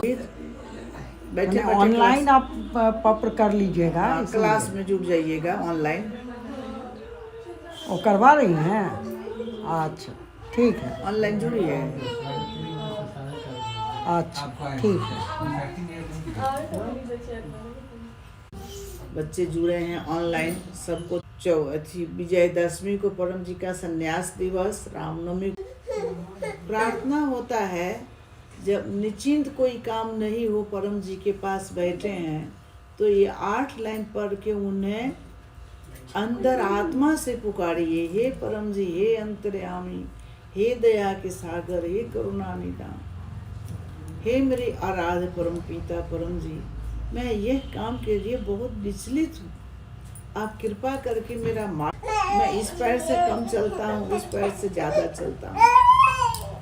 बैठे ऑनलाइन आप पप्र कर लीजिएगा। हाँ, क्लास में जुड़ जाइएगा ऑनलाइन। वो करवा रही हैं? अच्छा ठीक है, ऑनलाइन जुड़िए। अच्छा ठीक है। बच्चे जुड़े हैं ऑनलाइन। सबको विजयदशमी को परम जी का संन्यास दिवस, रामनवमी प्रार्थना होता है। जब निश्चिंत कोई काम नहीं हो, परम जी के पास बैठे हैं, तो ये 8 लाइन पढ़ के उन्हें अंदर आत्मा से पुकारिए, हे परम जी, हे अंतर्यामी, हे दया के सागर, हे करुणा निधान, हे मेरे आराध्य परम पिता परम जी, मैं यह काम के लिए बहुत विचलित हूँ। आप कृपा करके मेरा मैं इस पैर से कम चलता हूँ, उस पैर से ज़्यादा चलता हूँ,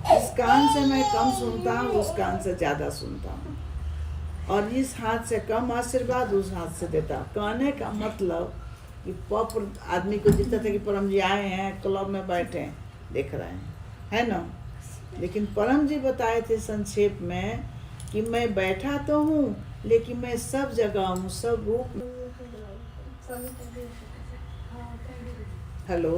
इस कान से मैं कम सुनता हूँ, उस कान से ज़्यादा सुनता हूँ, और इस हाथ से कम आशीर्वाद उस हाथ से देता हूँ। कहने का मतलब कि पॉपर आदमी को दिखता था कि परम जी आए हैं, क्लब में बैठे हैं, देख रहे हैं, है ना। लेकिन परम जी बताए थे संक्षेप में कि मैं बैठा तो हूँ, लेकिन मैं सब जगह हूँ, सब रूप। हेलो,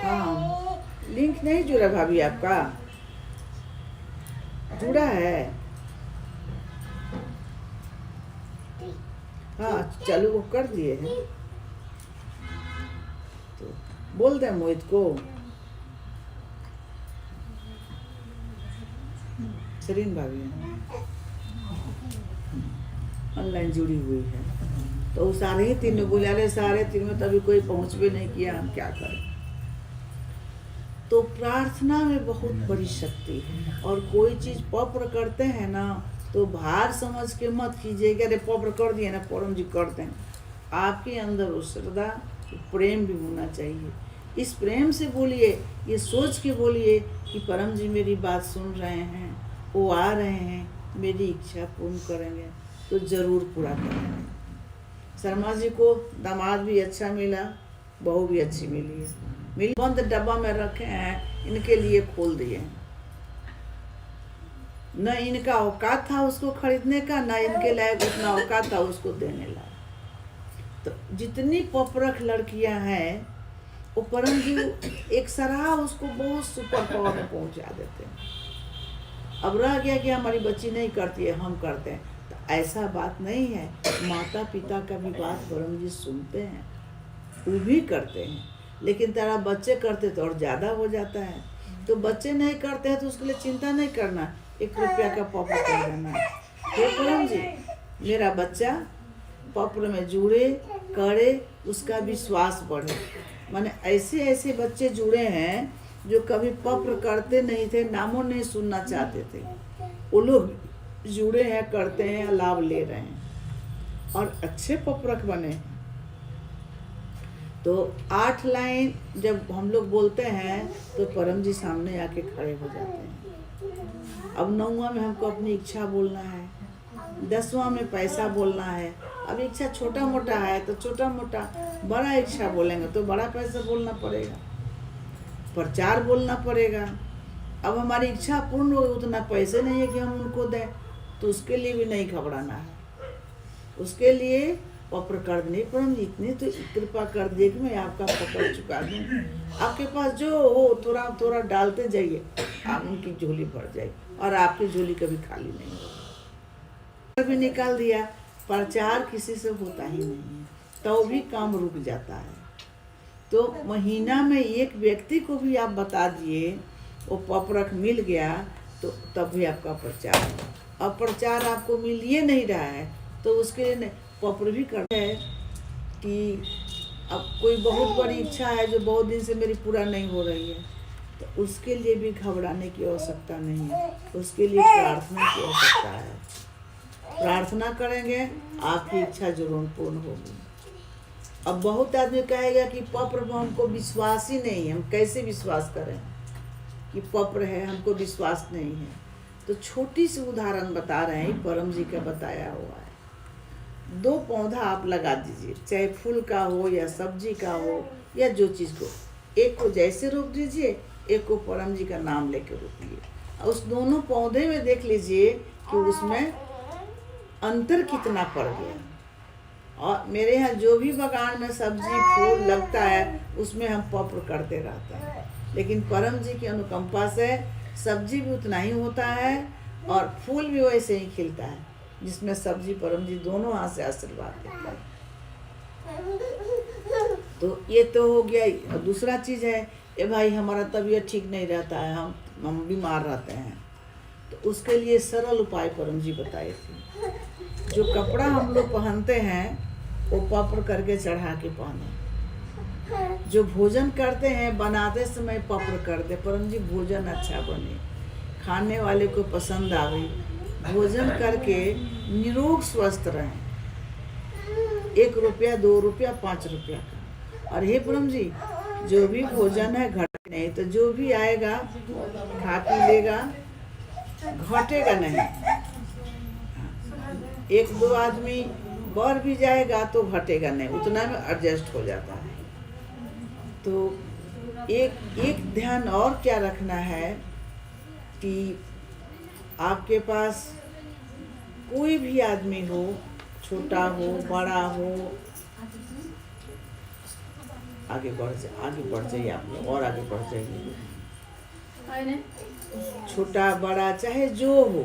हाँ, लिंक नहीं जुड़ा भाभी, आपका जुड़ा है? हाँ, चालू वो कर दिए हैं, तो बोल दे मोहित को। सरीन भाभी ऑनलाइन जुड़ी हुई है, तो सारे ही तीनों बुला ले, सारे तीन में तभी कोई पहुंच भी नहीं किया, हम क्या करें। तो प्रार्थना में बहुत बड़ी शक्ति है, और कोई चीज पवित्र करते हैं ना, तो भार समझ के मत कीजिएगा, अरे पवित्र कर दिए ना, परम जी करते हैं। आपके अंदर वो श्रद्धा, प्रेम भी होना चाहिए। इस प्रेम से बोलिए, ये सोच के बोलिए कि परम जी मेरी बात सुन रहे हैं, वो आ रहे हैं, मेरी इच्छा पूर्ण करेंगे, तो जरूर पूरा करेंगे। शर्मा जी को दामाद भी अच्छा मिला, बहू भी अच्छी मिली है, मिली बंद डब्बा में रखे हैं, इनके लिए खोल दिए। न इनका औकात था उसको खरीदने का, न इनके लायक उतना औकात था उसको देने लायक। तो जितनी पपरख लड़कियां हैं, वो परम जी एक सराह उसको बहुत सुपर पावर में पहुंचा देते हैं। अब रह गया कि हमारी बच्ची नहीं करती है, हम करते हैं, तो ऐसा बात नहीं है। माता पिता का भी बात परम जी सुनते हैं, वो भी करते हैं, लेकिन तेरा बच्चे करते तो और ज़्यादा हो जाता है। तो बच्चे नहीं करते हैं तो उसके लिए चिंता नहीं करना, 1 रुपया का पॉपर कर देना है, हे परम जी मेरा बच्चा पॉपर में जुड़े करे, उसका विश्वास बढ़े। माने ऐसे ऐसे बच्चे जुड़े हैं जो कभी पॉपर करते नहीं थे, नामों नहीं सुनना चाहते थे, वो लोग जुड़े हैं, करते हैं, लाभ ले रहे हैं, और अच्छे पॉपरक बने। तो 8 लाइन जब हम लोग बोलते हैं तो परम जी सामने आके खड़े हो जाते हैं। अब 9वां में हमको अपनी इच्छा बोलना है, 10वां में पैसा बोलना है। अब इच्छा छोटा मोटा है तो छोटा मोटा, बड़ा इच्छा बोलेंगे तो बड़ा पैसा बोलना पड़ेगा, प्रचार बोलना पड़ेगा। अब हमारी इच्छा पूर्ण हो, उतना पैसे नहीं है कि हम उनको दें, तो उसके लिए भी नहीं घबराना है। उसके लिए पत्र कर देने, परम जी इतनी तो कृपा कर दिए कि मैं आपका पकड़ चुका दूँ, आपके पास जो हो थोड़ा थोड़ा डालते जाइए, आप उनकी झोली भर जाएगी, और आपकी झोली कभी खाली नहीं होगी। कभी निकाल दिया, प्रचार किसी से होता ही नहीं है, तो भी काम रुक जाता है। तो महीना में 1 व्यक्ति को भी आप बता दिए, वो पपरख मिल गया, तो तब भी आपका प्रचार है। अब प्रचार आपको मिल ही नहीं रहा है, तो उसके लिए पपर भी करते हैं कि अब कोई बहुत बड़ी इच्छा है जो बहुत दिन से मेरी पूरा नहीं हो रही है, तो उसके लिए भी घबराने की आवश्यकता नहीं है, उसके लिए प्रार्थना की आवश्यकता है। प्रार्थना करेंगे, आपकी इच्छा जरूर पूर्ण होगी। अब बहुत आदमी कहेगा कि पत्र में हमको विश्वास ही नहीं है, हम कैसे विश्वास करें कि पत्र है, हमको विश्वास नहीं है। तो छोटी सी उदाहरण बता रहे हैं, परम जी का बताया हुआ है। 2 पौधा आप लगा दीजिए, चाहे फूल का हो या सब्जी का हो या जो चीज़ को, एक को जैसे रोप दीजिए, एक को परम जी का नाम लेके रोपिए। उस दोनों पौधे में देख लीजिए कि उसमें अंतर कितना पड़ गया। और मेरे यहाँ जो भी बागान में सब्जी फूल लगता है उसमें हम पप्र करते रहते हैं, लेकिन परम जी की अनुकंपा से सब्जी भी उतना ही होता है और फूल भी वैसे ही खिलता है, जिसमें सब्जी परम जी दोनों हाथ से आशीर्वाद देते हैं। तो ये तो हो गया। और दूसरा चीज़ है, ए भाई हमारा तबीयत ठीक नहीं रहता है, हम बीमार रहते हैं, तो उसके लिए सरल उपाय परम जी बताए थे। जो कपड़ा हम लोग पहनते हैं वो पप्र करके चढ़ा के पहने। जो भोजन करते हैं बनाते समय पप्र करते, परम जी भोजन अच्छा बने, खाने वाले को पसंद आवे, भोजन करके निरोग स्वस्थ रहें। 1 रुपया 2 रुपया 5 रुपया का। और हे परम जी, जो भी भोजन है घटे नहीं, तो जो भी आएगा खा पी लेगा, घटेगा नहीं। 1-2 आदमी बढ़ भी जाएगा तो घटेगा नहीं, उतना में एडजस्ट हो जाता है। तो एक ध्यान और क्या रखना है कि आपके पास कोई भी आदमी हो, छोटा हो बड़ा हो, आगे बढ़ जाइए आप लोग, और आगे बढ़ जाइए। छोटा बड़ा चाहे जो हो,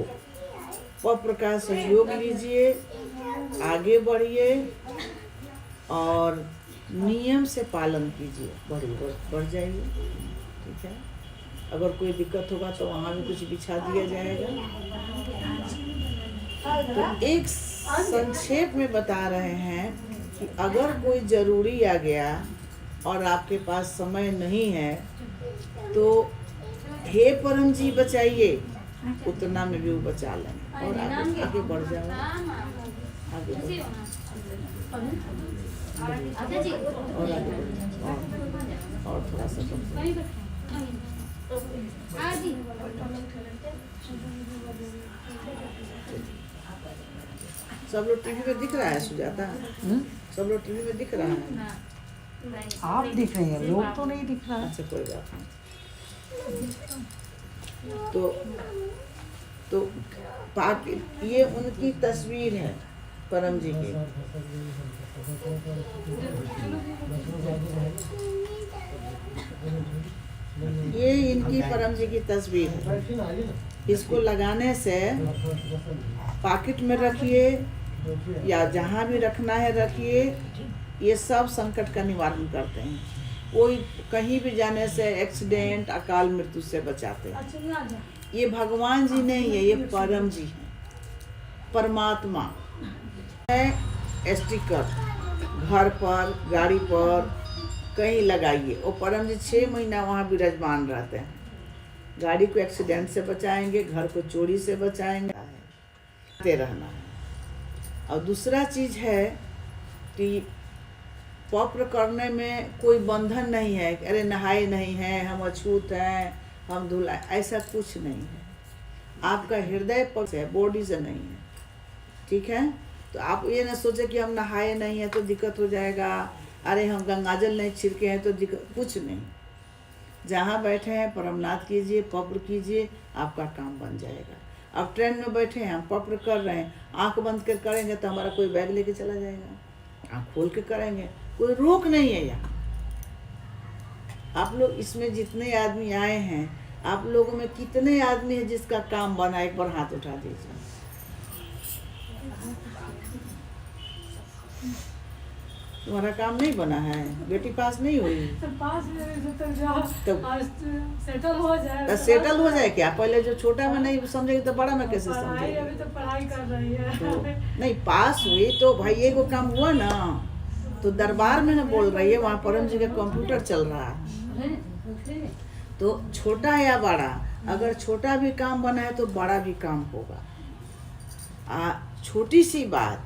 पप्र का सहयोग लीजिए, आगे बढ़िए और नियम से पालन कीजिए, बढ़ जाइए। ठीक है, अगर कोई दिक्कत होगा तो वहाँ भी कुछ बिछा दिया जाएगा। तो एक संक्षेप में बता रहे हैं कि अगर कोई ज़रूरी आ गया और आपके पास समय नहीं है तो हे परम जी बचाइए, उतना में भी वो बचा लें और आगे बढ़ जाओ, आगे बढ़ो और आगे बढ़ो और थोड़ा सा सब लोग टीवी में दिख रहा है सुजाता? सब लोग टीवी में दिख रहा है? आप दिख रहे हैं, लोग तो नहीं दिख रहा है। अच्छा कोई बात नहीं। तो ये उनकी तस्वीर है परम जी की। ये इनकी परम जी की तस्वीर है। इसको लगाने से पॉकेट में रखिए या जहाँ भी रखना है रखिए, ये सब संकट का निवारण करते हैं। कोई कहीं भी जाने से एक्सीडेंट अकाल मृत्यु से बचाते हैं। ये भगवान जी नहीं है, ये परम जी है, परमात्मा है। स्टिकर घर पर गाड़ी पर कहीं लगाइए। और परम जी 6 महीना वहाँ विराजमान रहते हैं। गाड़ी को एक्सीडेंट से बचाएंगे, घर को चोरी से बचाएंगे, रहना है। और दूसरा चीज़ है कि पप्र करने में कोई बंधन नहीं है, अरे नहाए नहीं हैं, हम अछूत हैं, हम धुला, ऐसा कुछ नहीं है। आपका हृदय पक्ष है, बॉडी से नहीं है। ठीक है, तो आप ये ना सोचे कि हम नहाए नहीं हैं तो दिक्कत हो जाएगा, अरे हम गंगाजल नहीं छिड़के हैं तो दिक्कत, कुछ नहीं। जहाँ बैठे हैं परमनाथ कीजिए, पप्र कीजिए, आपका काम बन जाएगा। अब ट्रेन में बैठे हैं, हम पप्र कर रहे हैं, आंख बंद कर करेंगे तो हमारा कोई बैग लेके चला जाएगा। आंख खोल के करेंगे, कोई रोक नहीं है यहाँ। आप लोग इसमें जितने आदमी आए हैं, आप लोगों में कितने आदमी हैं जिसका काम बना, एक बार हाथ उठा दीजिए। तुम्हारा काम नहीं बना है, बेटी पास नहीं हुई तो पास तो सेटल हो जाए क्या? पहले जो छोटा में नहीं समझेगी तो बड़ा में कैसे समझेगी? अभी तो पढ़ाई कर रही है। तो नहीं पास हुई तो भाई ये को काम हुआ ना, तो दरबार में ना बोल रही है, वहाँ परम जी का कंप्यूटर चल रहा है। तो छोटा या बड़ा, अगर छोटा भी काम बना है तो बड़ा भी काम होगा। छोटी सी बात,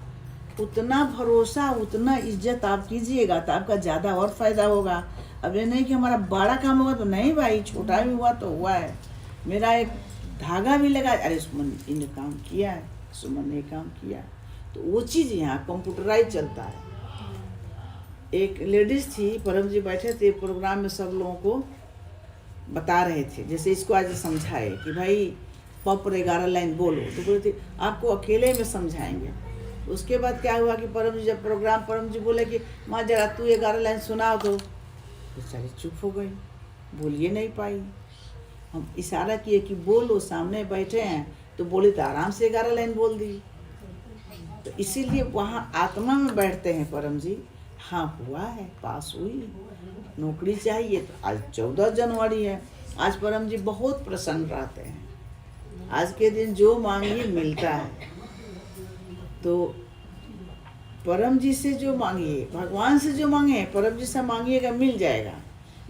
उतना भरोसा उतना इज्जत आप कीजिएगा तो आपका ज़्यादा और फायदा होगा। अब ये नहीं कि हमारा बड़ा काम होगा तो नहीं भाई, छोटा भी हुआ तो हुआ है। मेरा एक धागा भी लगा, अरे सुमन इन्हें काम किया है, सुमन ने काम किया, तो वो चीज़ यहाँ कंप्यूटराइज चलता है। एक लेडीज थी, परम जी बैठे थे प्रोग्राम में, सब लोगों को बता रहे थे, जैसे इसको आज समझाए कि भाई पॉपर 11 लाइन बोलो, तो बोले थे आपको अकेले में समझाएंगे। उसके बाद क्या हुआ कि परम जी जब प्रोग्राम, परम जी बोले कि माँ जरा तू 11 लाइन सुनाओ, तो बेचारी चुप हो गई, बोलिए नहीं पाई। हम इशारा किए कि बोलो, सामने बैठे हैं, तो बोले तो आराम से 11 लाइन बोल दी। तो इसीलिए वहाँ आत्मा में बैठते हैं परम जी। हाँ हुआ है, पास हुई, नौकरी चाहिए, तो आज 14 जनवरी है, आज परम जी बहुत प्रसन्न रहते हैं। आज के दिन जो मांगिए मिलता है, तो परम जी से जो मांगिए, भगवान से जो मांगे परम जी से मांगिएगा मिल जाएगा,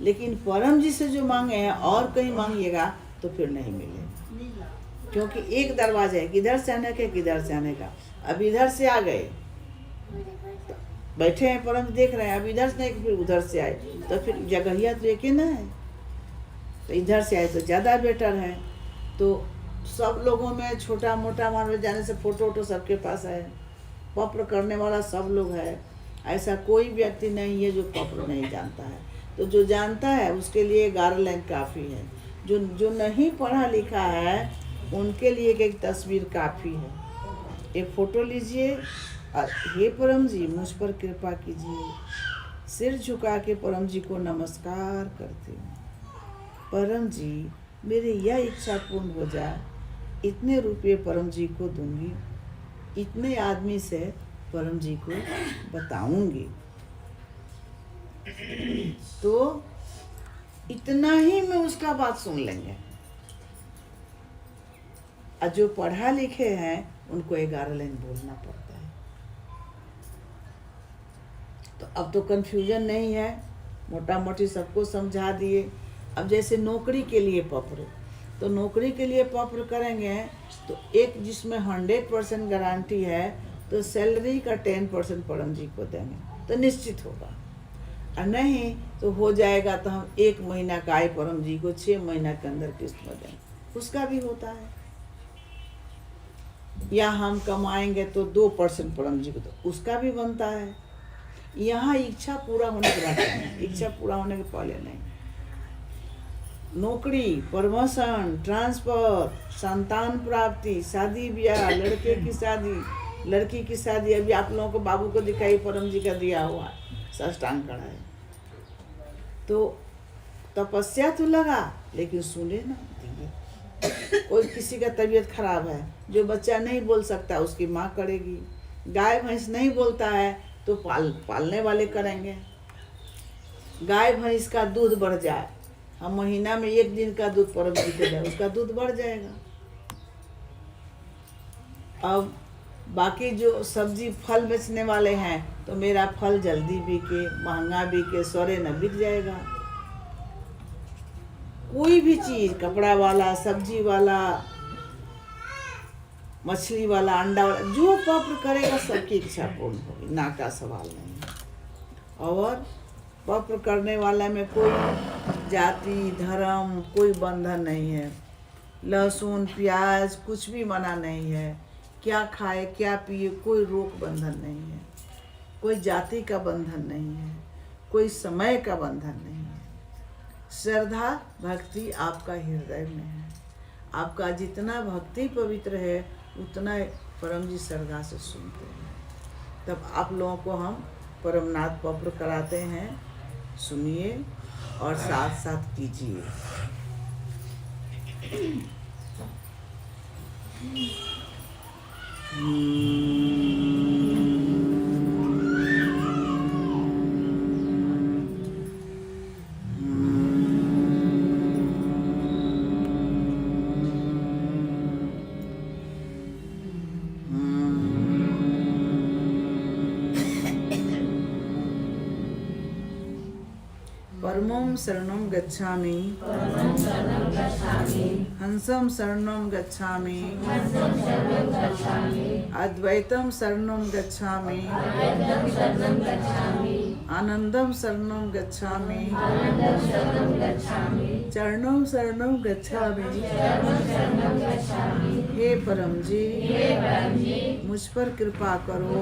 लेकिन परम जी से जो मांगे हैं और कहीं मांगिएगा तो फिर नहीं मिलेगा, क्योंकि एक दरवाजा है, किधर से आने का, किधर से आने का। अब इधर से आ गए, तो बैठे हैं परम जी देख रहे हैं, अब इधर से नहीं फिर उधर से आए, तो फिर जगहिया तो एक ही ना है, तो इधर से आए तो ज़्यादा बेटर है। तो सब लोगों में छोटा मोटा मान जाने से फोटो वोटो सबके पास है, पप्र करने वाला सब लोग है, ऐसा कोई व्यक्ति नहीं है जो पप्र नहीं जानता है। तो जो जानता है उसके लिए 11 लाइन काफ़ी है, जो नहीं पढ़ा लिखा है उनके लिए एक तस्वीर काफ़ी है। एक फ़ोटो लीजिए और हे परम जी मुझ पर कृपा कीजिए, सिर झुका के परम जी को नमस्कार करती हूँ। परम जी मेरी यह इच्छा पूर्ण हो जाए, इतने रुपये परम जी को दूंगी, इतने आदमी से परम जी को बताऊंगी। तो इतना ही में उसका बात सुन लेंगे। और जो पढ़ा लिखे हैं उनको 11 लाइन बोलना पड़ता है। तो अब तो कंफ्यूजन नहीं है, मोटा मोटी सबको समझा दिए। अब जैसे नौकरी के लिए पप्र, तो नौकरी के लिए पप्र करेंगे तो एक जिसमें 100% गारंटी है, तो सैलरी का 10% परम जी को देंगे तो निश्चित होगा, और नहीं तो हो जाएगा तो हम 1 महीना का आय परम जी को 6 महीना के अंदर किस्त में देंगे, उसका भी होता है। या हम कमाएंगे तो 2% परम जी को, तो उसका भी बनता है। यहाँ इच्छा पूरा होने के बाद, इच्छा पूरा होने के पहले नहीं। नौकरी, प्रमोशन, ट्रांसफर, संतान प्राप्ति, शादी ब्याह, लड़के की शादी, लड़की की शादी। अभी आप लोगों को बाबू को दिखाई परम जी का दिया हुआ साष्टांग कड़ा है, तो तपस्या तो लगा लेकिन सुने ना दिए। कोई किसी का तबीयत खराब है, जो बच्चा नहीं बोल सकता उसकी माँ करेगी। गाय भैंस नहीं बोलता है तो पालने वाले करेंगे। गाय भैंस का दूध बढ़ जाए, हम महीना में 1 दिन का दूध परम जी को जाए, उसका दूध बढ़ जाएगा। अब बाकी जो सब्जी फल बेचने वाले हैं, तो मेरा फल जल्दी बिके, महंगा बिके, सौरे न बिक जाएगा। कोई भी चीज़, कपड़ा वाला, सब्जी वाला, मछली वाला, अंडा वाला, जो पप्र करेगा सबकी इच्छा पूर्ण होगी, ना का सवाल नहीं है। और पप्र करने वाला में कोई जाति धर्म कोई बंधन नहीं है, लहसुन प्याज कुछ भी मना नहीं है, क्या खाए क्या पिए कोई रोक बंधन नहीं है, कोई जाति का बंधन नहीं है, कोई समय का बंधन नहीं है। श्रद्धा भक्ति आपका हृदय में है, आपका जितना भक्ति पवित्र है उतना परम जी श्रद्धा से सुनते हैं। तब आप लोगों को हम परमनाथ पप्र कराते हैं, सुनिए और साथ साथ कीजिए। परमं शरणं गच्छामि, हंसं शरणं गच्छामि, अद्वैतम शरणं गच्छामि आनंदम शरणं गच्छामि चरणं शरणं गच्छामि। हे परम जी मुझ पर कृपा करो।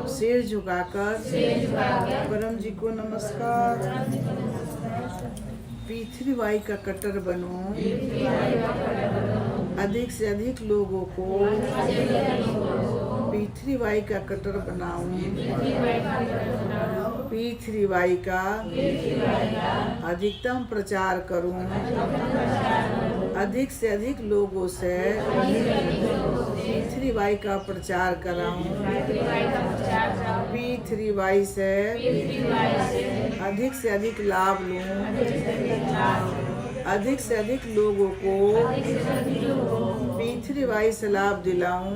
सिर झुकाकर परम जी को नमस्कार। पृथ्वी वाई का कट्टर बनो। अधिक से अधिक लोगों को पृथ्वी वाई का कट्टर बनाऊं। पृथ्वी वाई का अधिकतम प्रचार करूं। अधिक से अधिक लोगों से पृथ्वी वाई का प्रचार कराऊं। पृथ्वी वाई से अधिक लाभ लूं। अधिक से अधिक लोगों को पृथ्वी वाई से लाभ दिलाऊं।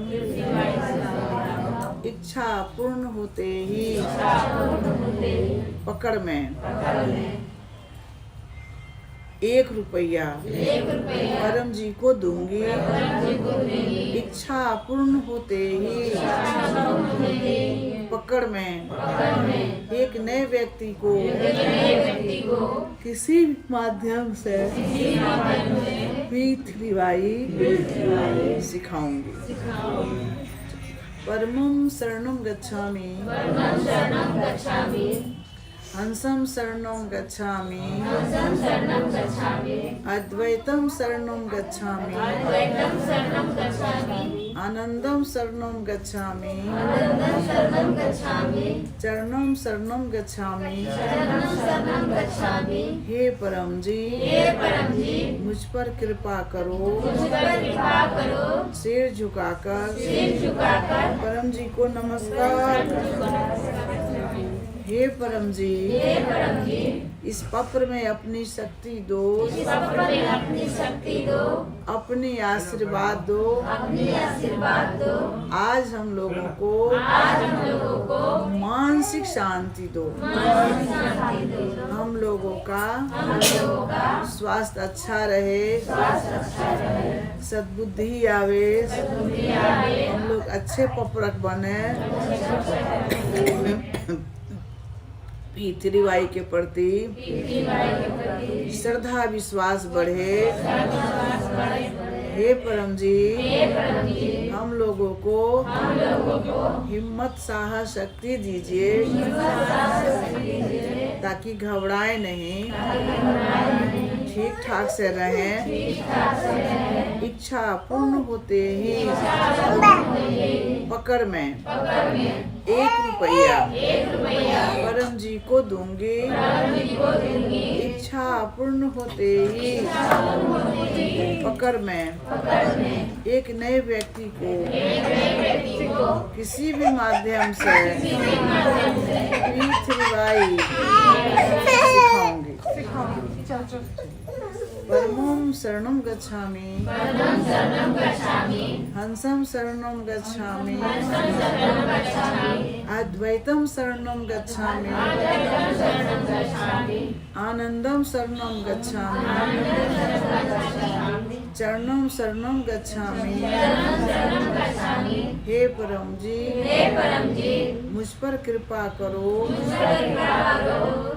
इच्छा पूर्ण होते ही पकड़ में 1 रुपया परम जी को दूंगी। इच्छा पूर्ण होते ही पकड़ में एक नए व्यक्ति को किसी भी माध्यम से पृथ्वी वाई सिखाऊंगी। परमं शरणं गच्छामि हंसं शरणं गच्छामि अद्वैतं शरणं गच्छामि आनंदं शरणं गच्छामि चरणं शरणं गच्छामि। हे परम जी मुझ पर कृपा करो। सिर झुकाकर परम जी को नमस्कार। हे परम जी इस पत्र में अपनी शक्ति दो। अपनी आशीर्वाद दो। आज हम लोगों को मानसिक शांति दो। हम लोगों का स्वास्थ्य अच्छा रहे। सद्बुद्धि आवे। हम लोग अच्छे पपरक बने। पृथ्वी वाई के प्रति श्रद्धा विश्वास बढ़े। हे परम जी हम लोगों को हिम्मत साहस शक्ति दीजिए ताकि घबराए नहीं। ठीक ठाक से रहें। इच्छा पूर्ण होते ही पकड़ में 1 रुपया परम जी को दूंगी। इच्छा पूर्ण होते ही पकड़ में एक नए व्यक्ति को किसी भी माध्यम से पृथ्वी वाई सिखाऊंगी। परमं शरणं गच्छामि हंसं शरणं गच्छामि अद्वैतं शरणं गच्छामि आनंदं शरणं गच्छामि चरणं शरणं गच्छामि। हे परम जी मुझ पर कृपा करो।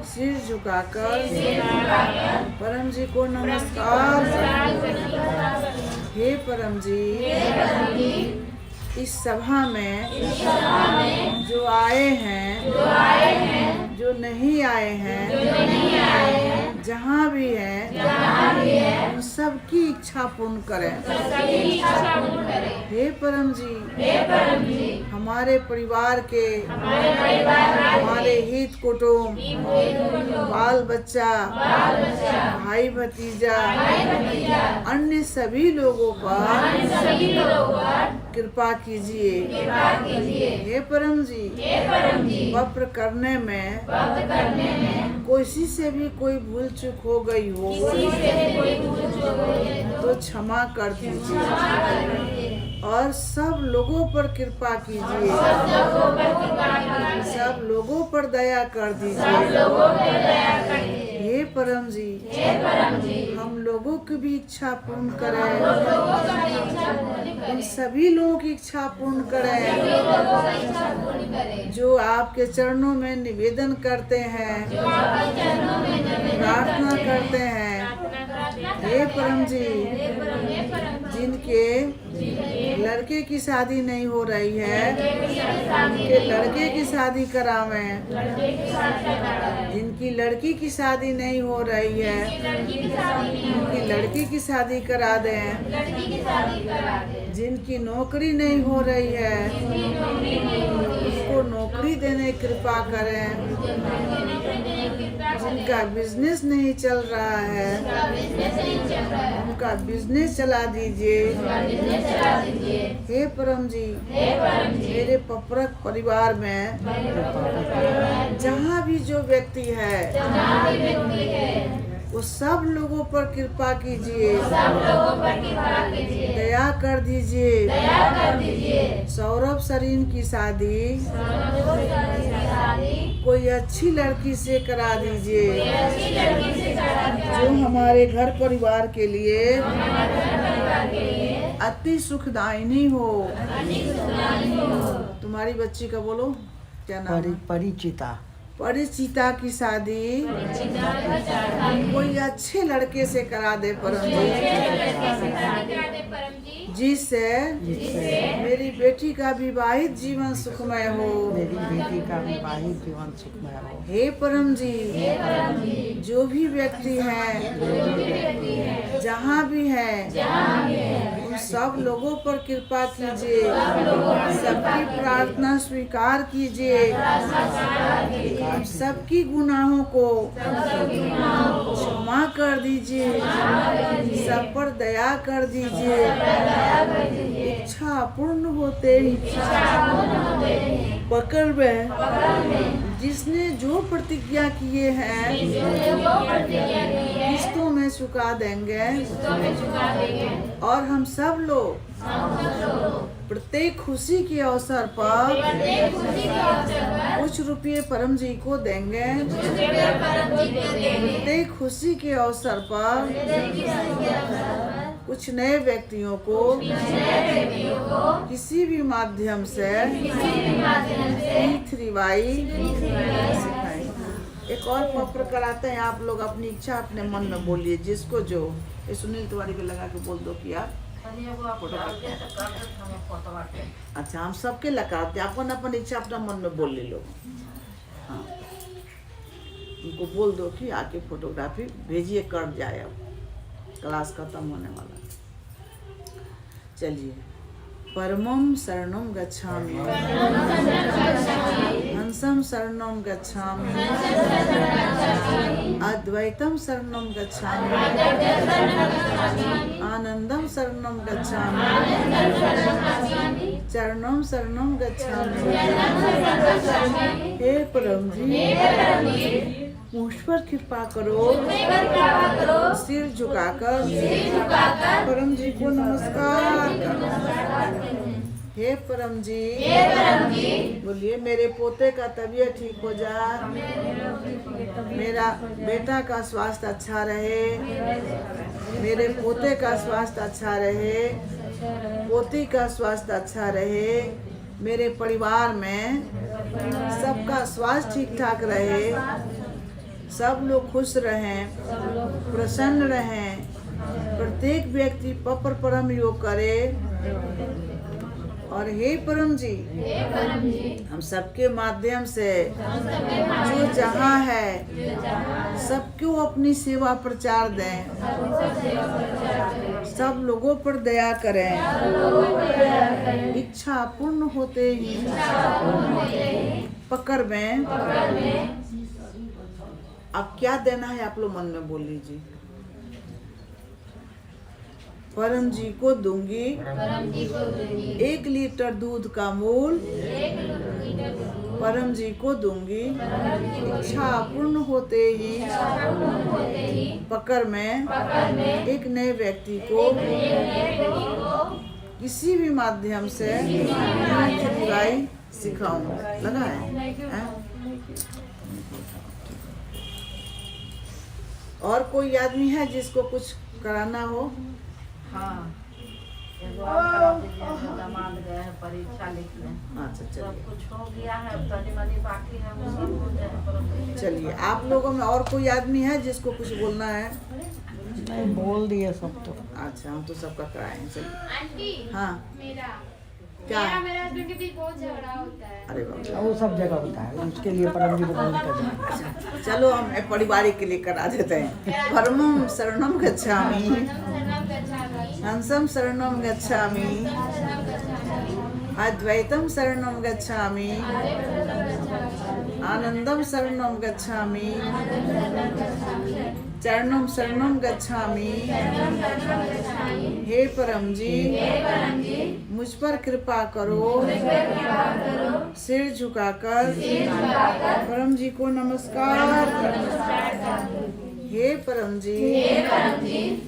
सिर झुकाकर परम जी को नमस्कार। हे परम जी इस सभा में जो आए हैं जो नहीं आए हैं जहाँ भी हैं उन सबकी इच्छा पूर्ण करें। हे परम जी हमारे परिवार के हमारे हित कुटुंब बाल बच्चा भाई भतीजा अन्य सभी लोगों पर कृपा कीजिए। हे परम जी वक्र करने में किसी से भी कोई भूल चूक हो गई हो तो क्षमा कर दीजिए और सब लोगों पर कृपा कीजिए। सब लोगों पर दया कर दीजिए। हे परम जी, हम लोगों की भी इच्छा पूर्ण करें, उन सभी लोगों की इच्छा पूर्ण करें जो आपके चरणों में निवेदन करते हैं, प्रार्थना करते हैं। हे परम जी, जिनके लड़के की शादी नहीं हो रही है, उनके लड़के की शादी करावें। जिनकी लड़की की शादी नहीं हो रही है, उनकी लड़की की शादी करा दें। जिनकी नौकरी नहीं हो रही है, उसको नौकरी देने की कृपा करें। जिनका बिजनेस नहीं चल रहा है, उनका बिजनेस चला दीजिए। हे परम जी, मेरे पप्रक परिवार में जहाँ भी जो व्यक्ति है, वो सब लोगों पर कृपा कीजिए, दया कर दीजिए। सौरभ सरीन की शादी कोई अच्छी लड़की से करा दीजिए, जो हमारे घर परिवार के लिए अति सुखदायिनी हो। तुम्हारी बच्ची का बोलो क्या नाम है? परिचिता। परिचिता की शादी कोई अच्छे लड़के से करा दे परम जी, जिससे मेरी बेटी का विवाहित जीवन सुखमय हो। मेरी बेटी का विवाहित जीवन सुखमय हो। हे परम जी, जो भी व्यक्ति है, जहाँ भी है, उन सब लोगों पर कृपा कीजिए, सबकी प्रार्थना स्वीकार कीजिए, सबकी गुनाहों को क्षमा कर दीजिए, सब पर दया कर दीजिए। इच्छा पूर्ण होते ही पकड़ में जिसने जो प्रतिज्ञा किए हैं, किस्तों में चुका देंगे। और हम सब लोग प्रत्येक खुशी के अवसर पर कुछ रुपये परम जी को देंगे। प्रत्येक खुशी के अवसर पर कुछ नए व्यक्तियों को किसी भी माध्यम से P3Y सिखाएं। एक और पत्र कराते हैं। आप लोग अपनी इच्छा अपने मन में बोलिए, जिसको जो। ये सुनील तिवारी को लगा के बोल दो कि आप फोटो करते हैं। अच्छा, हम सबके लगाते हैं। अपन अपन इच्छा अपना मन में बोल ले लो। हाँ, उनको बोल दो कि आके फोटोग्राफी भेजिए, कट जाए। अब क्लास खत्म होने वाला। चलिए। परमं शरणं गच्छामि, हंसं शरणं गच्छामि, अद्वैतं शरणं गच्छामि, आनंदं शरणं गच्छामि, चरणं शरणं गच्छामि। हे परम जी, मुझ पर कृपा करो। सिर झुकाकर परम जी को नमस्कार करो। हे परम जी, बोलिए मेरे पोते का तबीयत ठीक हो जाए, मेरा बेटा का स्वास्थ्य अच्छा रहे, मेरे पोते का स्वास्थ्य अच्छा रहे, पोती का स्वास्थ्य अच्छा रहे, मेरे परिवार में सबका स्वास्थ्य ठीक ठाक रहे, सब लोग खुश रहें, प्रसन्न रहें, प्रत्येक व्यक्ति पपर परम योग करे। और हे परम जी, हम सबके माध्यम से जो जहाँ है सबको अपनी सेवा प्रचार दें, सब लोगों पर दया करें। इच्छा पूर्ण होते ही पकड़ में। अब क्या देना है आप लोग मन में बोल लीजिए। परम जी को दूंगी 1 लीटर दूध का मूल, परम जी को दूंगी। इच्छा पूर्ण होते ही पकड़ में एक नए व्यक्ति को किसी भी माध्यम से सिखाऊंगा। लगा है? और कोई आदमी है जिसको कुछ कराना हो? हाँ, एगो और करा दीजिए, जो दामाद गए हैं परीक्षा लिखने। अच्छा सब चलिए कुछ हो गया है, अब तनी मनी बाकी है, वो सब हो जाए पर चलिए। आप लोगों में और कोई आदमी है जिसको कुछ बोलना है? नहीं, बोल दिए सब तो। अच्छा, हम तो सबका कराएंगे। चलिए। आंटी हाँ मेरा क्या मेरा है? मेरे हस्बैंड के बीच बहुत झगड़ा होता है। अरे बाबा, वो सब जगह होता है, उसके लिए परम जी को बोलने का जरूरत है। चलो हम पारिवारिक के लिए करा देते हैं। परमं शरणं गच्छामि, शरणं गच्छामि, हंसं शरणं गच्छामि, शरणं गच्छामि, अद्वैतं शरणं गच्छामि, शरणं गच्छामि, आनंदं शरणं गच्छामि, शरणं गच्छामि, चरणं शरणं गच्छामि। हे परम जी, मुझ पर कृपा करो। सिर झुकाकर परम जी को नमस्कार। हे परम जी,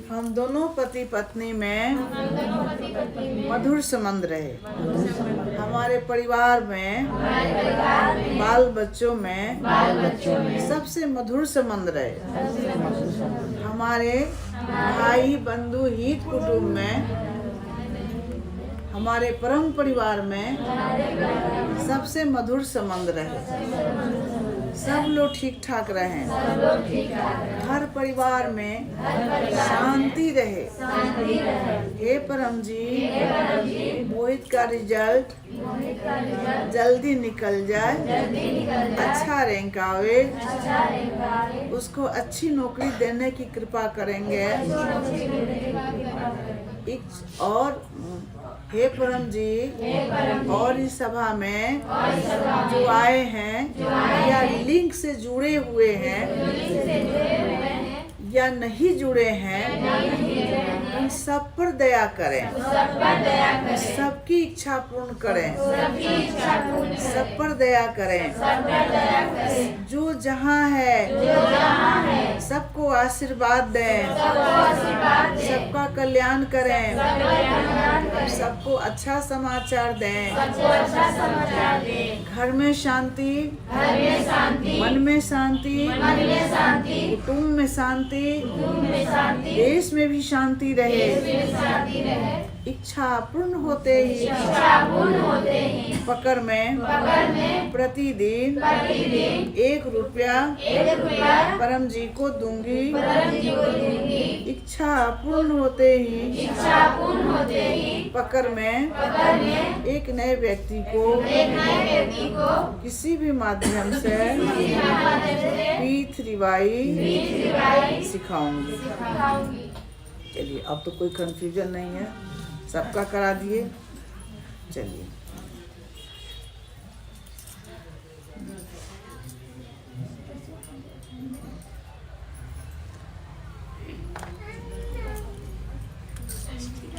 हम दोनों पति पत्नी में मधुर संबंध रहे। हमारे परिवार में, बाल बच्चों में सबसे मधुर संबंध रहे। हमारे भाई बंधु हित कुटुंब में, हमारे परम परिवार में सबसे मधुर संबंध रहे। सब लोग ठीक ठाक रहें। हर परिवार में शांति रहे। हे परम जी, मोहित का रिजल्ट जल्दी निकल जाए, अच्छा रैंक आवे, उसको अच्छी नौकरी देने की कृपा करेंगे। और हे परम जी, और इस सभा में जो आए हैं या लिंक से जुड़े हुए हैं या नहीं जुड़े हैं, उन सब पर दया करें, सबकी इच्छा पूर्ण करें, सब पर दया करें। जो जहाँ है सबको आशीर्वाद दें, सबका कल्याण करें, सबको अच्छा समाचार दें। घर में शांति, मन में शांति, कुटुंब में शांति, देश में भी शांति रहे। इच्छा पूर्ण होते ही पकड़ में प्रतिदिन 1 रुपया परम जी को दूंगी। इच्छा पूर्ण होते ही पकड़ में एक नए व्यक्ति को किसी भी माध्यम से पीठ रिवाई सिखाऊंगी। चलिए, अब तो कोई कंफ्यूजन नहीं है, सबका करा दिए। चलिए,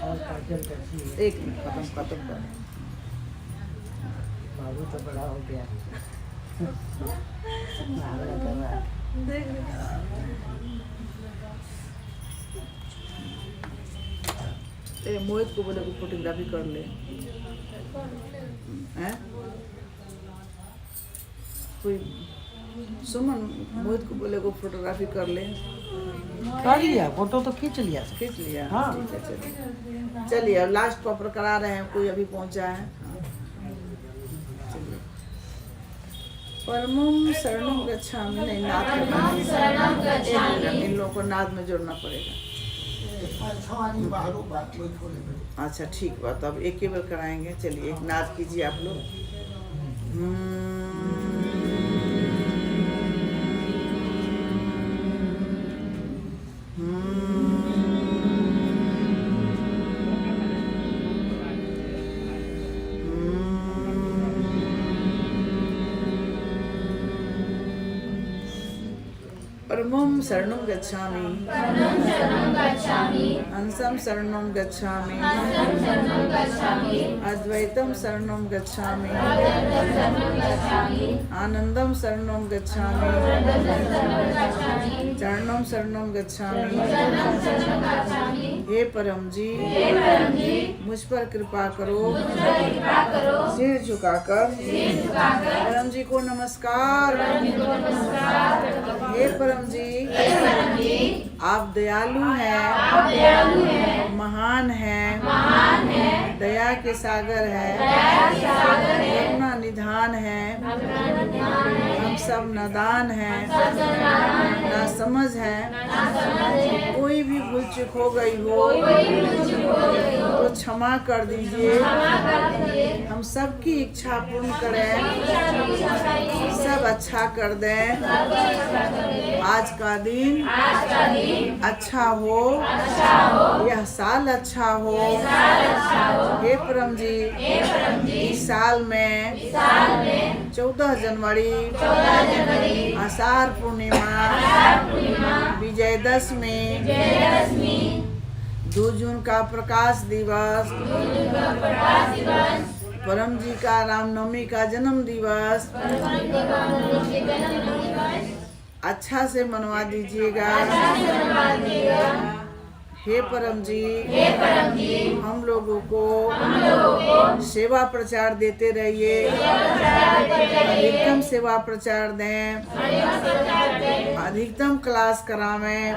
और काजल कैसी है? 1 मिनट, खत्म कर। बाबू तो बड़ा हो गया। नागरा कर रहा है। मोहित को बोले को फोटोग्राफी कर ले। हैं? कोई सुमन मोहित को बोले को फोटोग्राफी कर ले। कर लिया, फोटो तो खींच लिया सब। खींच लिया? हाँ। ठीक है, चलिए चलिए, अब लास्ट प्रॉपर करा रहे हैं। कोई अभी पहुंचा है? चलिए, परमं शरणं गच्छामि। नहीं, नाद में इन लोगों को नाद में जोड़ना पड़ेगा। अच्छा ठीक बात, अब एक ही बार कराएंगे। चलिए, एक नाद कीजिए आप लोग। परमं शरणं गच्छामि, हंसं शरणं गच्छामि, अद्वैतम शरणं गच्छामि आनंदम शरणं गच्छामि चरणम शरणं गच्छामि। हे परम जी मुझ पर कृपा करो। सिर झुकाकर परम जी को नमस्कार। हे परम जी आप दयालु हैं, महान हैं, दया के सागर है, करुणा निधान है। हम सब नादान हैं, ना समझ है। कोई भी भूल चूक हो गई हो तो क्षमा कर दीजिए। हम सबकी इच्छा पूर्ण करें, सब अच्छा कर दें। आज का दिन अच्छा हो, यह साल अच्छा हो। हे परम जी इस साल में 14 जनवरी, आषाढ़ पूर्णिमा, विजयदशमी, 2 जून का प्रकाश दिवस, परम जी का रामनवमी का जन्म दिवस अच्छा से मनवा दीजिएगा। हे परम जी हम लोगों को सेवा प्रचार देते रहिए। अधिकतम सेवा प्रचार दें, अधिकतम क्लास करावें,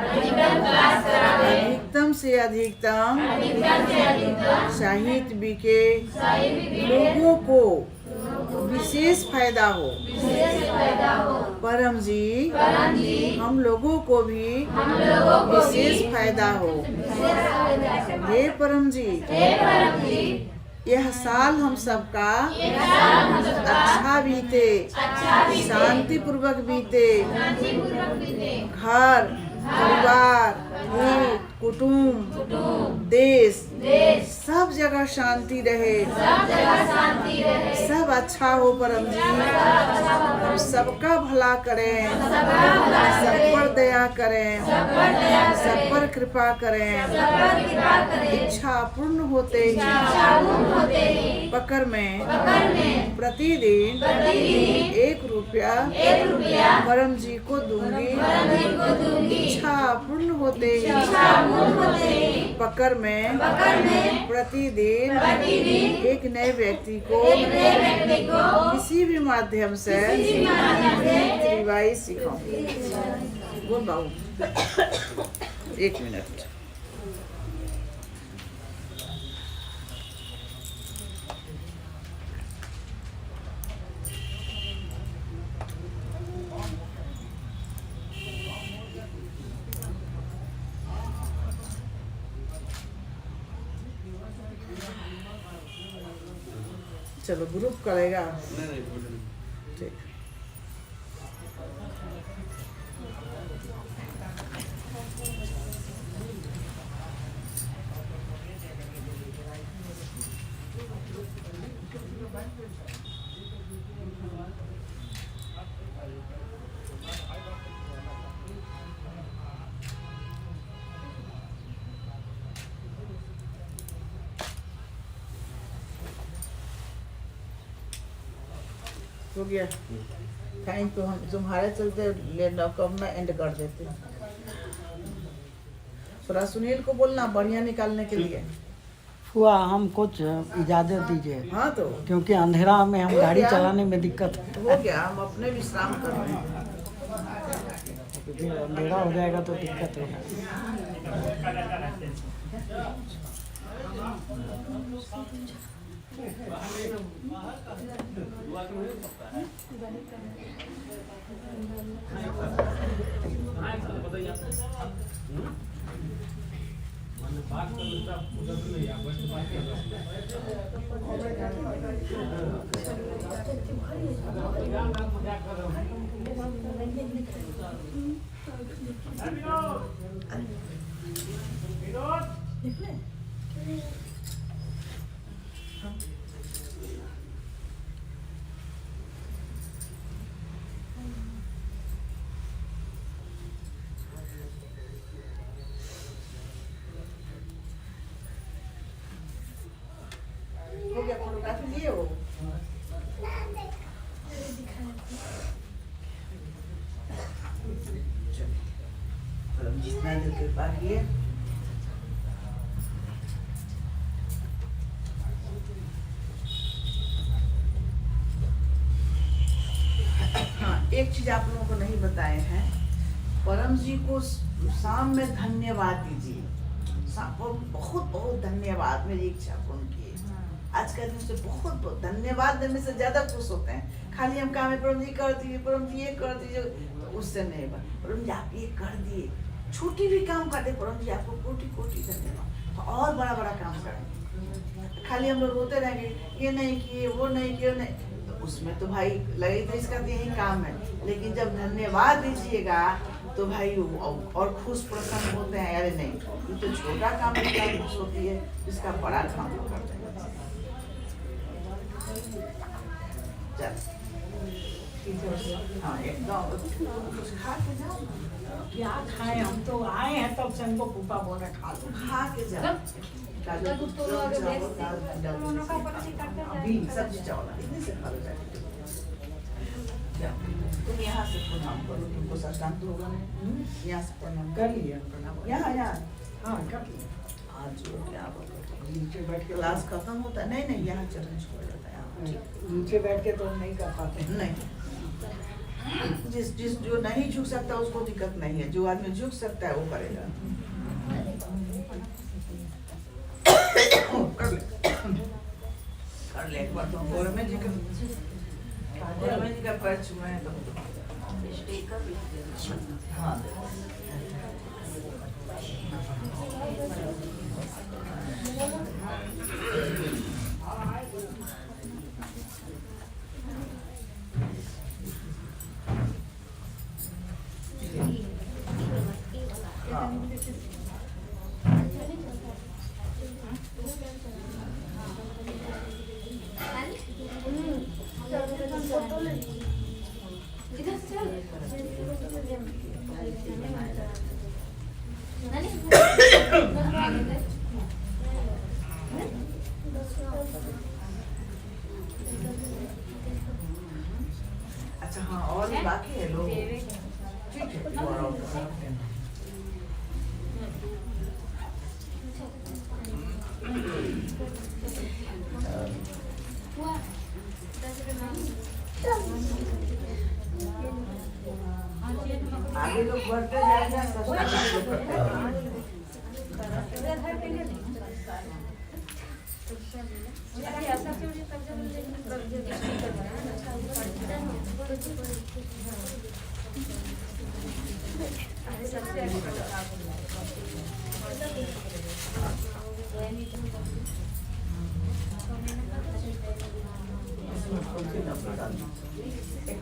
अधिकतम से अधिकतम साहित्य बिके, लोगों को विशेष फायदा हो। परम जी हम लोगों को भी विशेष फायदा हो। हे परम जी यह साल हम सबका अच्छा बीते, शांति पूर्वक बीते। घर परिवार, हित कुटुंब, देश सब जगह शांति रहे, सब अच्छा हो। परम जी हम सबका भला करें, सब पर दया करें, सब पर कृपा करें। इच्छा पूर्ण होते ही पकड़ में प्रतिदिन 1 रुपया परम जी को दूंगी। इच्छा पूर्ण होते ही पकड़ में प्रतिदिन एक नए व्यक्ति को किसी भी माध्यम से रिवाइज सिखाऊंगी। बोल बाबू 1 मिनट। चलो ग्रुप करेगा ठीक। हो गया। Thank you. हम तुम्हारे चलते लैपटॉप में एंड कर देते हैं। थोड़ा सुनील को बोलना बढ़िया निकालने के लिए। हुआ हम कुछ इजाजत दीजिए। हाँ तो क्योंकि अंधेरा में हम गाड़ी चलाने में दिक्कत हो गया। हम अपने विश्राम कर रहे हैं। अंधेरा हो जाएगा तो दिक्कत होगा। फोटोग्राफी लिए हो? चलो, जितना देर कृपा किए। हाँ, एक चीज आप लोगों को नहीं बताए हैं, परम जी को शाम में धन्यवाद दीजिए। बहुत बहुत धन्यवाद, मेरी इच्छा पूर्ण की। आज का दिन से बहुत बहुत धन्यवाद देने से ज्यादा खुश होते हैं। खाली हम काम है परम जी कर दिए, परम जी ये कर दीजिए, तो उससे नहीं बन। परम जी आप ये कर दिए, छोटी भी काम करते, परम जी आपको कोटि कोटि धन्यवाद, तो और बड़ा बड़ा काम करेंगे। खाली हम लोग रोते रहेंगे, ये नहीं किए, वो नहीं किए, नहीं, तो उसमें तो भाई लगे तो इसका यही काम है। लेकिन जब धन्यवाद दीजिएगा तो भाई और खुश प्रसन्न होते हैं। अरे नहीं, ये तो छोटा काम इतना खुश होती है, इसका बड़ा काम तो करते हैं। हाँ, एकदम कुछ खा के जाओ। क्या खाए, हम तो आए हैं तब से हमको फूफा बोल रहे खा लो। खा के जाओ। अभी सब्जी चावल इतने से खा लो जाके। तुम यहाँ से प्रणाम करो, तुमको साष्टांग तो होगा नहीं। यहाँ से प्रणाम कर लिया प्रणाम। यहाँ हाँ कर लिया। आज जो क्या नीचे बैठ के क्लास खत्म होता है। नहीं नहीं, यहाँ चरण छोड़ जाता है। यहाँ नीचे बैठ के तो हम नहीं कर पाते। नहीं, जिस जो नहीं झुक सकता उसको दिक्कत नहीं है, जो आदमी झुक सकता है वो करेगा। कर ले एक बार। तो गौरमेंट जी का पैर छुए हैं तो हाँ, अच्छा हाँ, और भी बाकी है लोग। ठीक है, और आगे लोग बढ़ते जाएंगे, सस्ता करते हैं।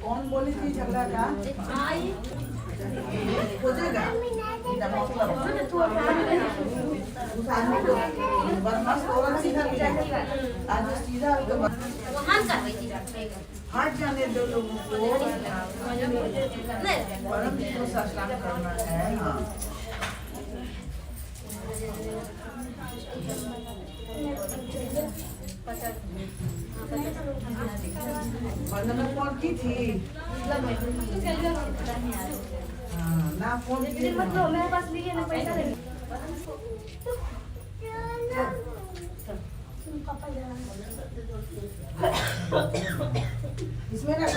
कौन बोली थी झगड़ा का? खोजेगा उस आदमी को बदमाश औरत सीधा मिलेगा। आज सीधा हट जाने दो लोगों को। परम जी को साष्टांग करना है। हाँ, वंदना फोन की थी। हाँ, ना फोन की मतलब मेरे पास लिए ना पैसा दे। इसमें ना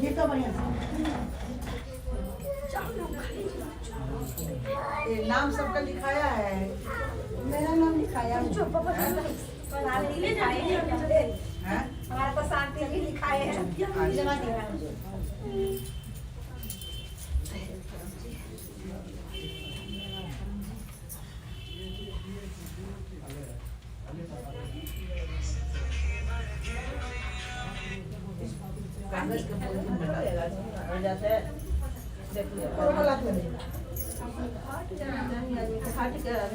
ये तो बढ़िया ये नाम सबका लिखाया है। मेरा नाम लिखाया है। हमारे पास शांति भी लिखाए हैं। जमा दिया कागज का पॉलिथीन बना हो जाता है।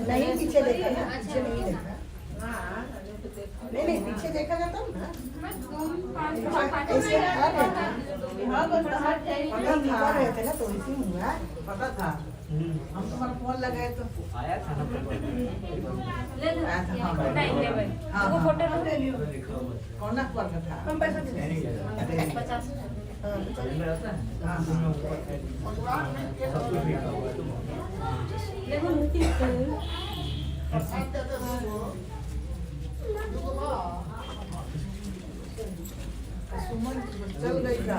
नहीं पीछे देखा ना, पीछे नहीं देखा। नहीं पीछे देखा ना तब ना। ऐसे हाँ पता था, पता था। हम तुम्हारा फोन लगाए तो आया था ना ले लो आया था, हाँ, नहीं ले भाई हाँ, वो हाँ। फोटो ले लियो कौन ना पर था हम पैसा दे 50 हाँ, ले लो मूर्ति सुमन चल गई का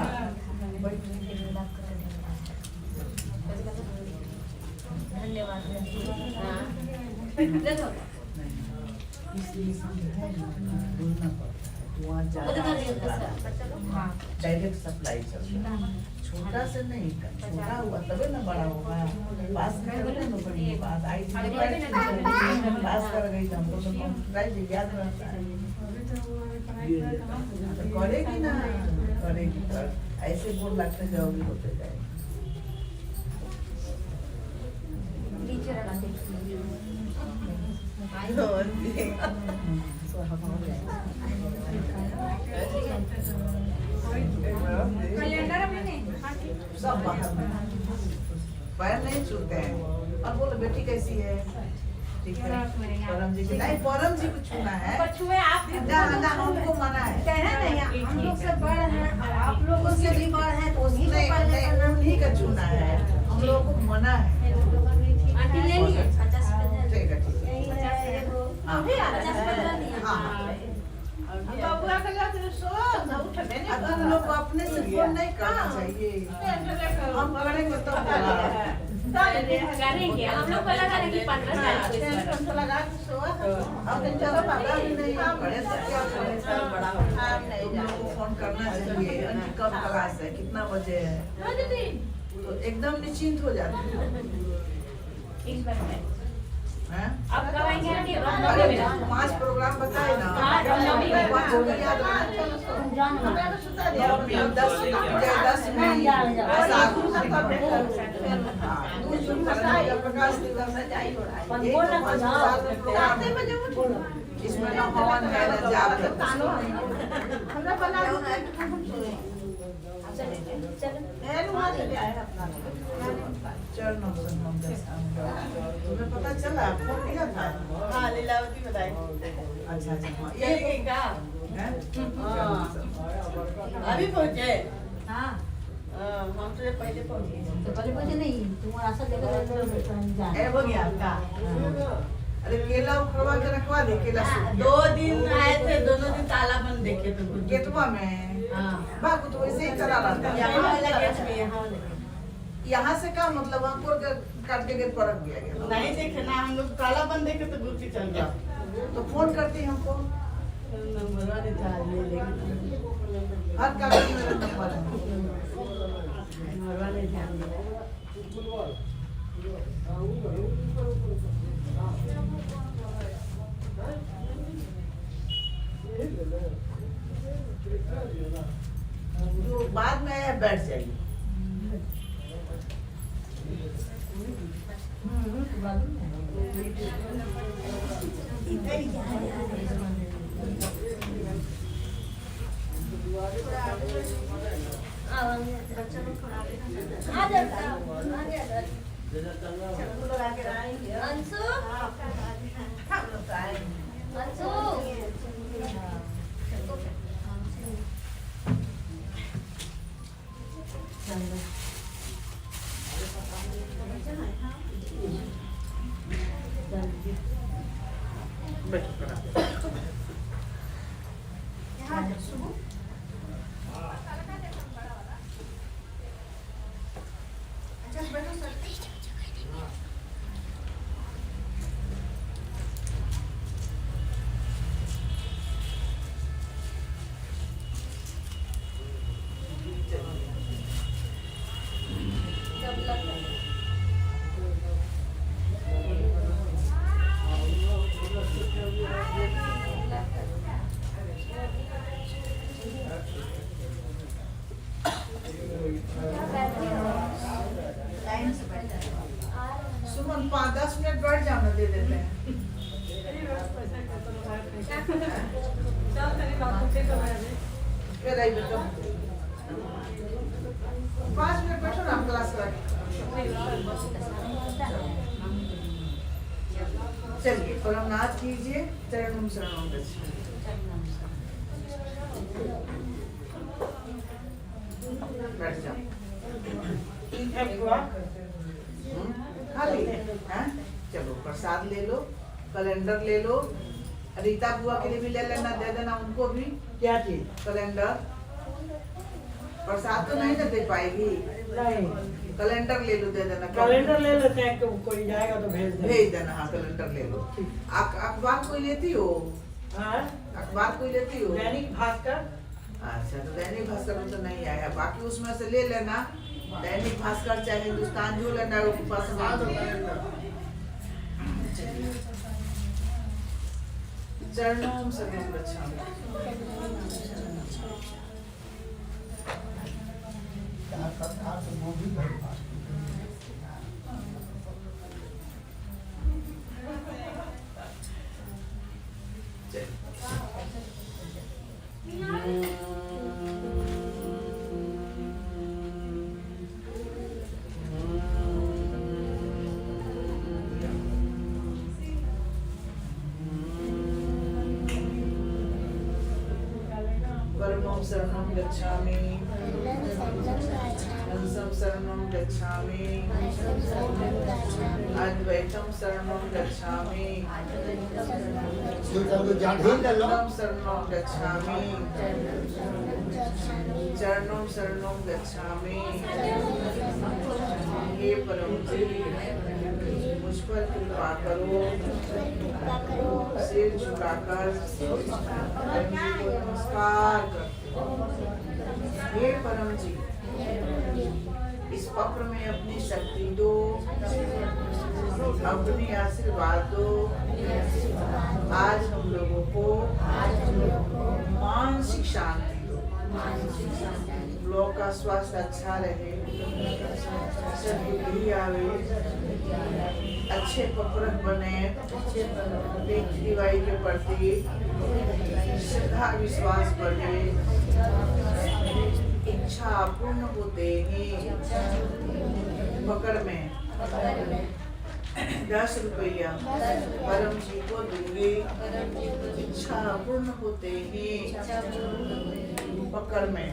धन्यवाद हाँ ले लो इसलिए बोलना पड़ता है वहाँ हाँ डायरेक्ट सप्लाई चलता है छोटा से नहीं छोटा हुआ तबे ना बड़ा होगा पास कर गए ना बड़ी बात आई थी पास कर गई तो हमको तो प्राइज याद रहता है तो करेगी ना करेगी तो ऐसे बोल लगते जाओगी होते जाएगी नीचे रखा कैलेंडर अपने नहीं सब बाहर में पैर नहीं छूते हैं और बोलो बेटी कैसी है ठीक है परम जी की नहीं परम जी को छूना है छुए आप ना ना हमको मना है कहना नहीं हम लोग से बड़ हैं और आप लोग उससे भी बड़ हैं तो उन्हीं को नहीं पहले नहीं करना उन्हीं का छूना है हम लोगों को मना है आंटी ले लिए 50 ठीक है ठीक है हाँ। अभी आ रहा है हाँ बबुआ का लग सो उठबे अब तुम लोग को अपने से फोन नहीं करना चाहिए हम करेंगे तो करेंगे हम लोग को लगा कि 15 साल को लगा के सो अब तो चलो पता भी नहीं करे तो क्या करें सब बड़ा हो को फोन करना चाहिए उनकी कब क्लास है कितना बजे है तो एकदम निश्चिंत हो जाते हैं हैं? अब गवाएंगे आंटी अरे 5 प्रोग्राम बताए ना हाँ, रामनवमी में। 5 को याद रखना हमें तो सुता दिया 10 में प्रकाश दिवस इसमें ना हवन है ना जाप है हमरा बना चरणों से हम तुम्हें पता चला फोन किया था हाँ लीलावती बताई अच्छा अच्छा हाँ, ये का हैं? अभी पहुँचे हां हम तो पहले पहुँचे तो पहले मुझे नहीं तुम्हारा सब जगह जा ए हो गया आपका अरे केला उखड़वा के रखवा दे केला सूख गया। 2 दिन आए थे दोनों दिन ताला बंद देखे तो गेटवा में हाँ बाबू तो वैसे ही चला रहता है यहाँ वाला गेट में यहाँ वाला गेट। यहाँ से का मतलब अंकुर के काट के गेट पर रख दिया गया नहीं देखे ना हम लोग ताला बंद देखे तो गुस्से चल गया तो फोन करती हमको नंबर वाले चाहिए लेकिन हर कागज में नंबर है नंबर वाले ध्यान दिया जो बाद में आया बैठ जाइए सुमन 5-10 मिनट बैठ जाओ ना दे देते हैं फिर आई बेटा 5 मिनट बैठो ना, हम क्लास करा के। चलिए प्रणाम कीजिए, चरणों शरणों गच्छामि। बैठ जाओ। खाली है? चलो प्रसाद ले लो, कैलेंडर ले लो, रीता बुआ के लिए भी ले लेना, दे देना उनको भी। क्या चीज? कैलेंडर। प्रसाद तो नहीं ना दे पाएगी, नहीं, कैलेंडर ले लो, दे देना। कैलेंडर ले लेते हैं, कोई जाएगा तो भेज देंगे। भेज देना। हाँ कैलेंडर ले लो। अखबार कोई लेती हो? हाँ, अखबार कोई लेती हो? दैनिक भास्कर। अच्छा तो दैनिक भास्कर में तो नहीं आया, बाकी उसमें से ले लेना। दैनिक भास्कर चाहे हिंदुस्तान जो लेना है वो पसंद है। चरणों शरणों गच्छामि। परमं शरणं गच्छामि, हंसं शरणं गच्छामि, अद्वैतं शरणं गच्छामि, अद्वैतं शरणं गच्छामि, चरणों शरणं गच्छामि। हे परम जी मुझ पर कृपा करो, सिर झुकाकर परम जी को नमस्कार करते हो। हे परम जी इस पत्र में अपनी शक्ति दो, अपनी आशीर्वाद दो। आज हम लोगों को मानसिक शांति दो, लोग का स्वास्थ्य अच्छा रहे, सद्बुद्धि आवे, अच्छे पत्रक बने, रीति रिवाज के प्रति श्रद्धा विश्वास बढ़े, इच्छा पूर्ण होते ही पकड़ में 10 रुपया परम जी को दूंगी। इच्छा पूर्ण होते ही पकड़ में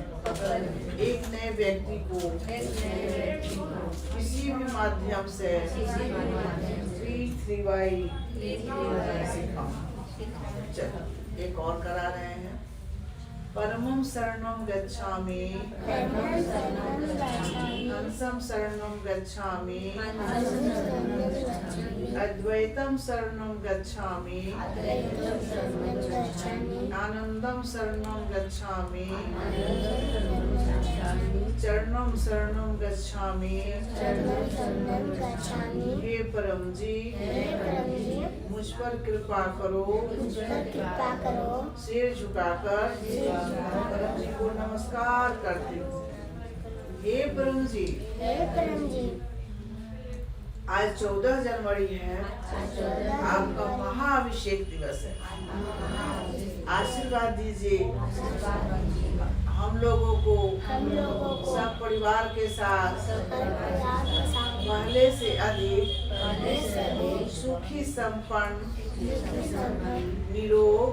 एक नए व्यक्ति को किसी भी माध्यम से रीति रिवाज सिखाऊं। चलो एक और करा रहे हैं। परमं शरणं गच्छामि, हंसं शरणं गच्छामि, अद्वैतं शरणं गच्छामि, आनंदं शरणं गच्छामि, चरणं शरणं गच्छामि। हे परम जी मुझ पर कृपा करो, सिर झुकाकर परम जी को नमस्कार करती हूँ। हे परम जी आज 14 जनवरी है, आपका महाअभिषेक दिवस है। आशीर्वाद दीजिए हम लोगों को सब परिवार के साथ पहले से अधिक सुखी संपन्न निरोग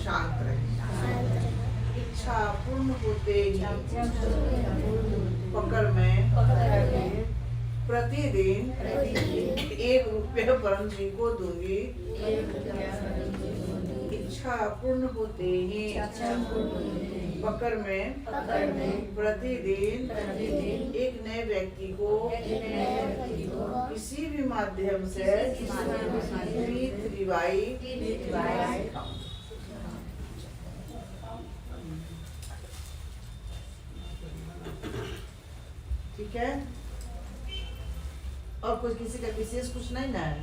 शांत रहे। इच्छा पूर्ण होते ही पकड़ में प्रतिदिन 1 रुपया परम जी को दूंगी। इच्छा पूर्ण होते ही पकड़ में प्रतिदिन एक नए व्यक्ति को किसी भी माध्यम से रीति रिवाज ठीक है। और कुछ किसी का विशेष कुछ नहीं ना है?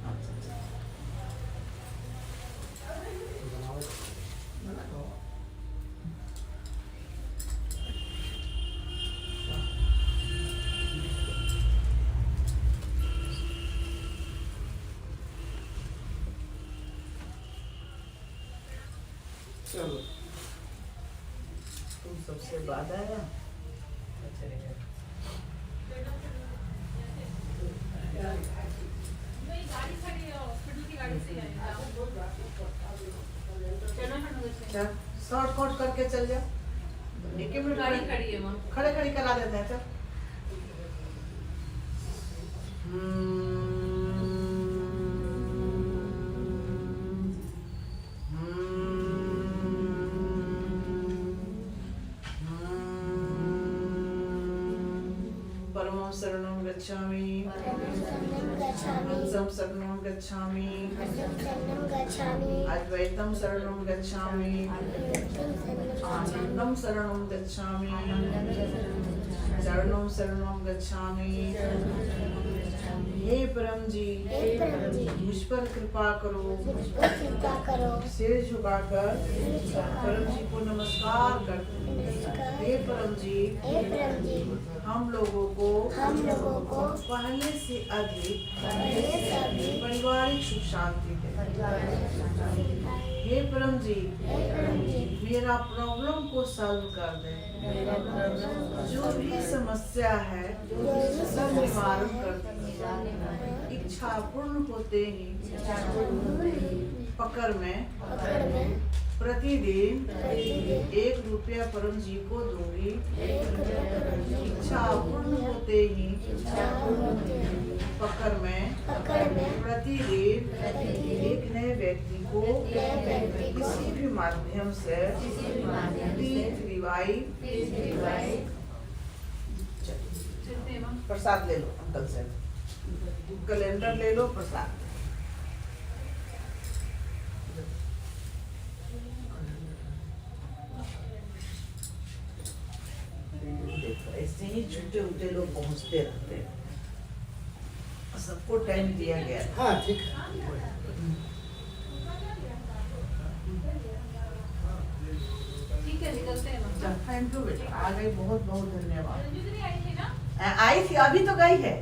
अच्छा। चलो तू सबसे बाद आया। चल शॉर्ट करके चल जा। एक ही मिनट गाड़ी खड़ी है वहाँ। खड़े खड़ी करा देते हैं। चल परमं शरणं गच्छामि, हंसं शरणं गच्छामि, अद्वैतं शरणं गच्छामि, आनंदं शरणं गच्छामि, शरणं शरणं गच्छामि। हे परम जी मुझ पर कृपा करो। सिर झुकाकर परम जी को नमस्कार करते हैं। हे परम जी हम लोगों को पहले से अधिक पारिवारिक सुख शांति दे। हे परम जी मेरा प्रॉब्लम को सॉल्व कर दे। जो भी समस्या है सब निवारण कर दे। इच्छा पूर्ण होते ही पकड़ में प्रतिदिन 1 रुपया परम जी को दूंगी। इच्छा पूर्ण होते ही पकड़ में प्रतिदिन एक नए व्यक्ति को किसी भी माध्यम से प्रसाद ले लो। अंकल से कैलेंडर ले लो, प्रसाद। ऐसे ही झूठे उठे लोग पहुंचते रहते हैं। सबको टाइम दिया गया। हाँ ठीक है। ठीक है निकलते हैं। थैंक यू बेटा, आ गई। बहुत बहुत धन्यवाद। आई थी, अभी तो गई है,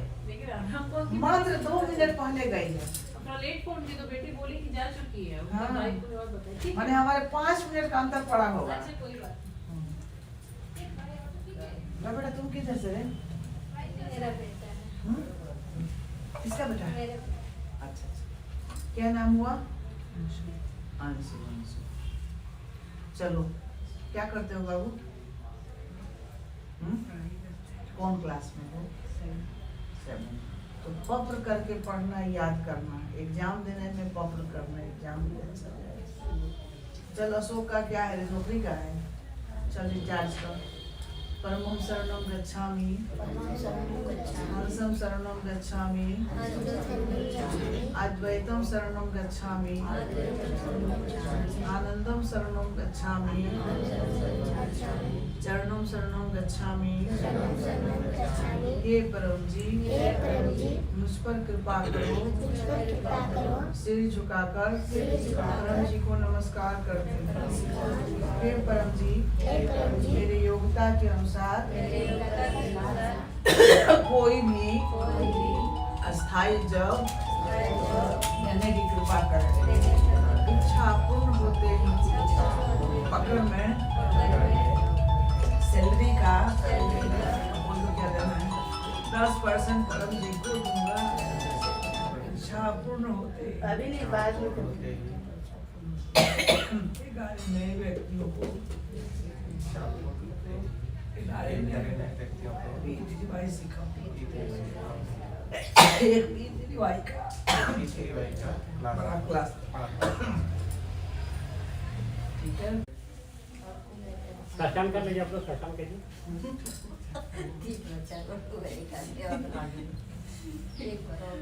मात्र 2 मिनट पहले गई है। अपना लेट फोन की तो बेटी बोली कि जा चुकी है। उसके हाँ। भाई को और बताइए। ठीक है। मैंने हमारे 5 मिनट का अंतर पड़ा होगा। अच्छा कोई बात बेटा तुम किधर से? मेरा बेटा है। किसका बेटा है? मेरे अच्छा अच्छा। क्या नाम हुआ? अंशु। चलो क्या करते हो बाबू? कौन क्लास में हो? 7। तो पत्र करके पढ़ना, याद करना, एग्जाम देने में पत्र करना, एग्जाम भी अच्छा जाएगा। चल अशोक का क्या है? नौकरी का है। चल रिचार्ज कर। परमं शरणं गच्छामि, हंसं शरणं गच्छामि, अद्वैतं शरणं गच्छामि, आनंदं शरणं गच्छामि, चरणं शरणं गच्छामि। हे परम जी मुझ पर कृपा करो। सिर झुकाकर परम जी को नमस्कार करते हैं। हे परम जी मेरे योग्यता के अनुसार कोई भी अस्थायी जॉब देने की कृपा करें। इच्छा पूर्ण होते ही पकड़ में सैलरी का क्या देना है 10% परम जी को दूंगा। इच्छा पूर्ण होते अभी नहीं, बाद में करूँगी। नए व्यक्तियों को क्लास ठीक है। पहचान कर लीजिए आप लोग, पहचान कीजिए। ठीक है, चलो, वेरी धन्यवाद। एक बार और